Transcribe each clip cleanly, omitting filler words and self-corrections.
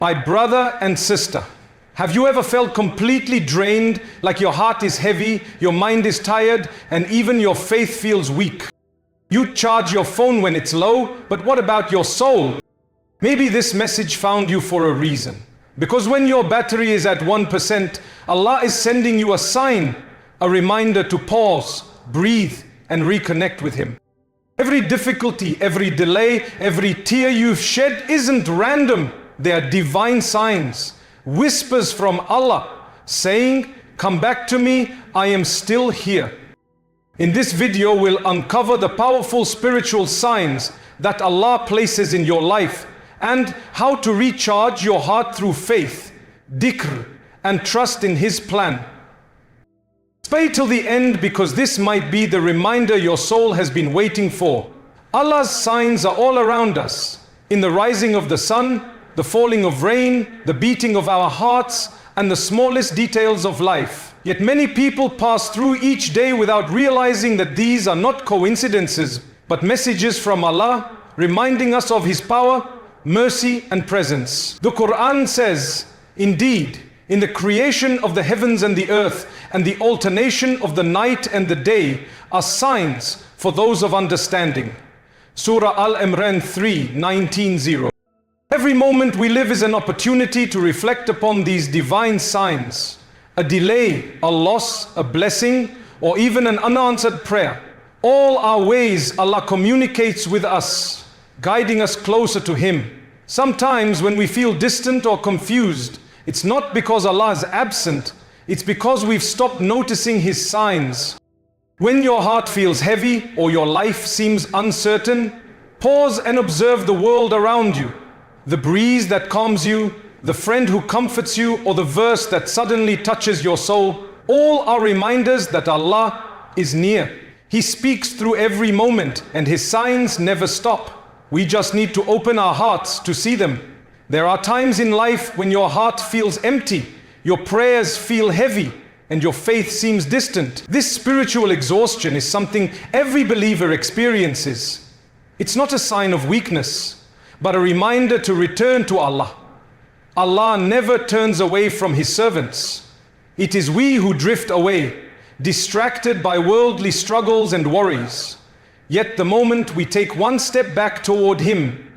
My brother and sister, have you ever felt completely drained, like your heart is heavy, your mind is tired, and even your faith feels weak? You charge your phone when it's low, but what about your soul? Maybe this message found you for a reason. Because when your battery is at 1%, Allah is sending you a sign, a reminder to pause, breathe, and reconnect with Him. Every difficulty, every delay, every tear you've shed isn't random. They are divine signs, whispers from Allah, saying, "Come back to me, I am still here." In this video, we'll uncover the powerful spiritual signs that Allah places in your life and how to recharge your heart through faith, dhikr, and trust in His plan. Stay till the end because this might be the reminder your soul has been waiting for. Allah's signs are all around us, in the rising of the sun, the falling of rain, the beating of our hearts, and the smallest details of life. Yet many people pass through each day without realizing that these are not coincidences, but messages from Allah, reminding us of His power, mercy, and presence. The Quran says, "Indeed, in the creation of the heavens and the earth, and the alternation of the night and the day, are signs for those of understanding." Surah Al-Imran 3:19. Every moment we live is an opportunity to reflect upon these divine signs. A delay, a loss, a blessing, or even an unanswered prayer. All our ways Allah communicates with us, guiding us closer to Him. Sometimes when we feel distant or confused, it's not because Allah is absent, it's because we've stopped noticing His signs. When your heart feels heavy or your life seems uncertain, pause and observe the world around you. The breeze that calms you, the friend who comforts you, or the verse that suddenly touches your soul, all are reminders that Allah is near. He speaks through every moment and His signs never stop. We just need to open our hearts to see them. There are times in life when your heart feels empty, your prayers feel heavy, and your faith seems distant. This spiritual exhaustion is something every believer experiences. It's not a sign of weakness, but a reminder to return to Allah. Allah never turns away from His servants. It is we who drift away, distracted by worldly struggles and worries. Yet the moment we take one step back toward Him,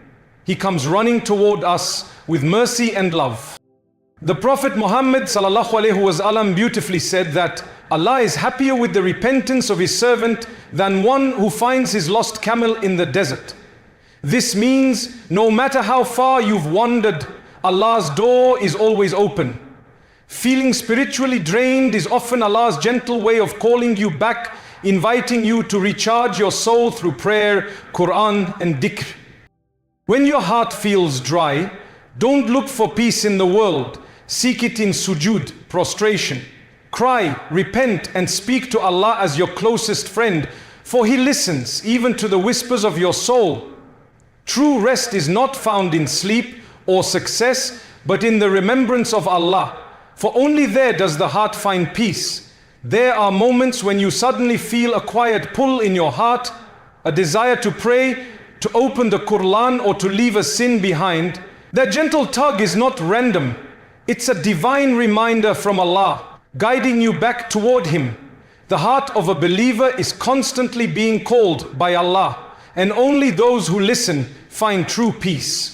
He comes running toward us with mercy and love. The Prophet Muhammad ﷺ beautifully said that Allah is happier with the repentance of His servant than one who finds his lost camel in the desert. This means no matter how far you've wandered, Allah's door is always open. Feeling spiritually drained is often Allah's gentle way of calling you back, inviting you to recharge your soul through prayer, Quran, and dhikr. When your heart feels dry, don't look for peace in the world. Seek it in sujood, prostration. Cry, repent, and speak to Allah as your closest friend, for He listens even to the whispers of your soul. True rest is not found in sleep or success, but in the remembrance of Allah. For only there does the heart find peace. There are moments when you suddenly feel a quiet pull in your heart, a desire to pray, to open the Quran, or to leave a sin behind. That gentle tug is not random. It's a divine reminder from Allah, guiding you back toward Him. The heart of a believer is constantly being called by Allah, and only those who listen find true peace.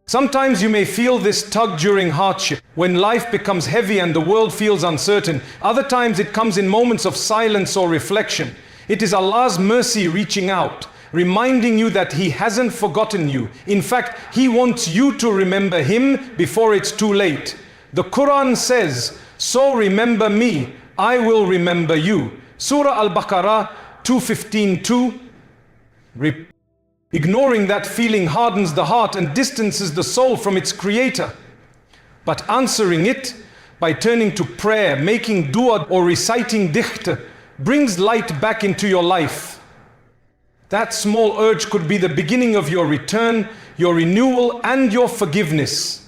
Sometimes you may feel this tug during hardship, when life becomes heavy and the world feels uncertain. Other times it comes in moments of silence or reflection. It is Allah's mercy reaching out, reminding you that He hasn't forgotten you. In fact, He wants you to remember Him before it's too late. The Quran says, "So remember me, I will remember you." Surah Al-Baqarah 2:15-2. Ignoring that feeling hardens the heart and distances the soul from its creator. But answering it by turning to prayer, making dua, or reciting dhikr brings light back into your life. That small urge could be the beginning of your return, your renewal, and your forgiveness.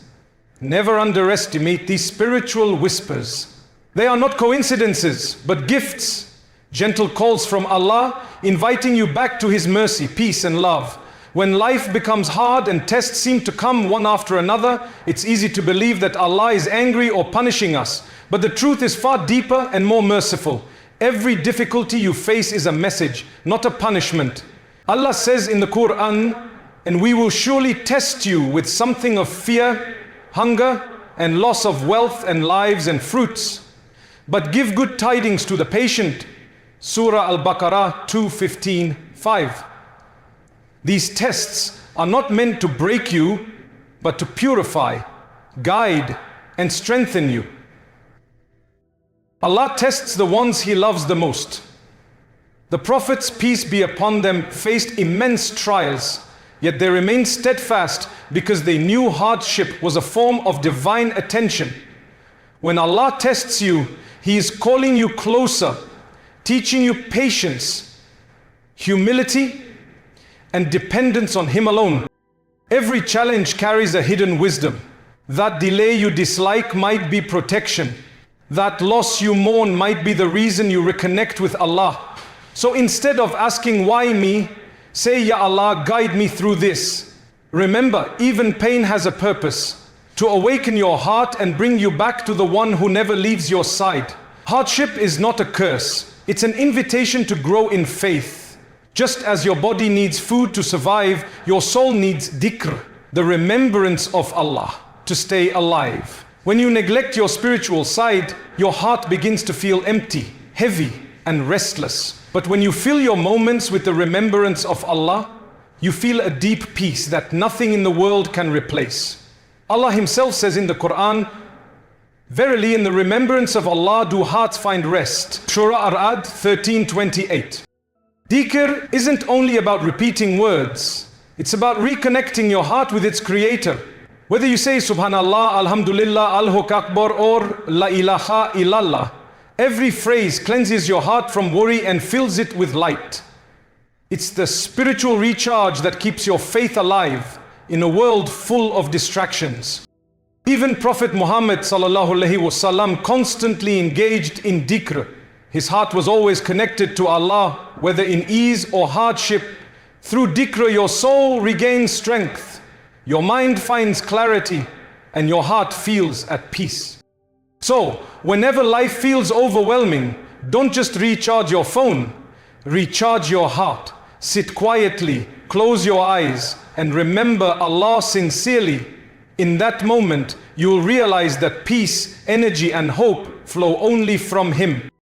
Never underestimate these spiritual whispers. They are not coincidences, but gifts. Gentle calls from Allah, inviting you back to His mercy, peace, and love. When life becomes hard and tests seem to come one after another, it's easy to believe that Allah is angry or punishing us. But the truth is far deeper and more merciful. Every difficulty you face is a message, not a punishment. Allah says in the Quran, "And we will surely test you with something of fear, hunger, and loss of wealth and lives and fruits. But give good tidings to the patient." Surah Al-Baqarah 2:15-5. These tests are not meant to break you, but to purify, guide, and strengthen you. Allah tests the ones He loves the most. The prophets, peace be upon them, faced immense trials, yet they remained steadfast because they knew hardship was a form of divine attention. When Allah tests you, He is calling you closer, teaching you patience, humility, and dependence on Him alone. Every challenge carries a hidden wisdom. That delay you dislike might be protection. That loss you mourn might be the reason you reconnect with Allah. So instead of asking why me, say, "Ya Allah, guide me through this." Remember, even pain has a purpose, to awaken your heart and bring you back to the one who never leaves your side. Hardship is not a curse. It's an invitation to grow in faith. Just as your body needs food to survive, your soul needs dhikr, the remembrance of Allah, to stay alive. When you neglect your spiritual side, your heart begins to feel empty, heavy, and restless. But when you fill your moments with the remembrance of Allah, you feel a deep peace that nothing in the world can replace. Allah Himself says in the Quran, "Verily in the remembrance of Allah do hearts find rest." Surah Ar-Ra'd 13:28. Dhikr isn't only about repeating words, it's about reconnecting your heart with its creator. Whether you say Subhanallah, Alhamdulillah, Allahu Akbar, or La ilaha illallah, every phrase cleanses your heart from worry and fills it with light. It's the spiritual recharge that keeps your faith alive in a world full of distractions. Even Prophet Muhammad ﷺ constantly engaged in dhikr. His heart was always connected to Allah, whether in ease or hardship. Through dhikr, your soul regains strength, your mind finds clarity, and your heart feels at peace. So, whenever life feels overwhelming, don't just recharge your phone, recharge your heart. Sit quietly, close your eyes, and remember Allah sincerely. In that moment, you'll realize that peace, energy, and hope flow only from Him.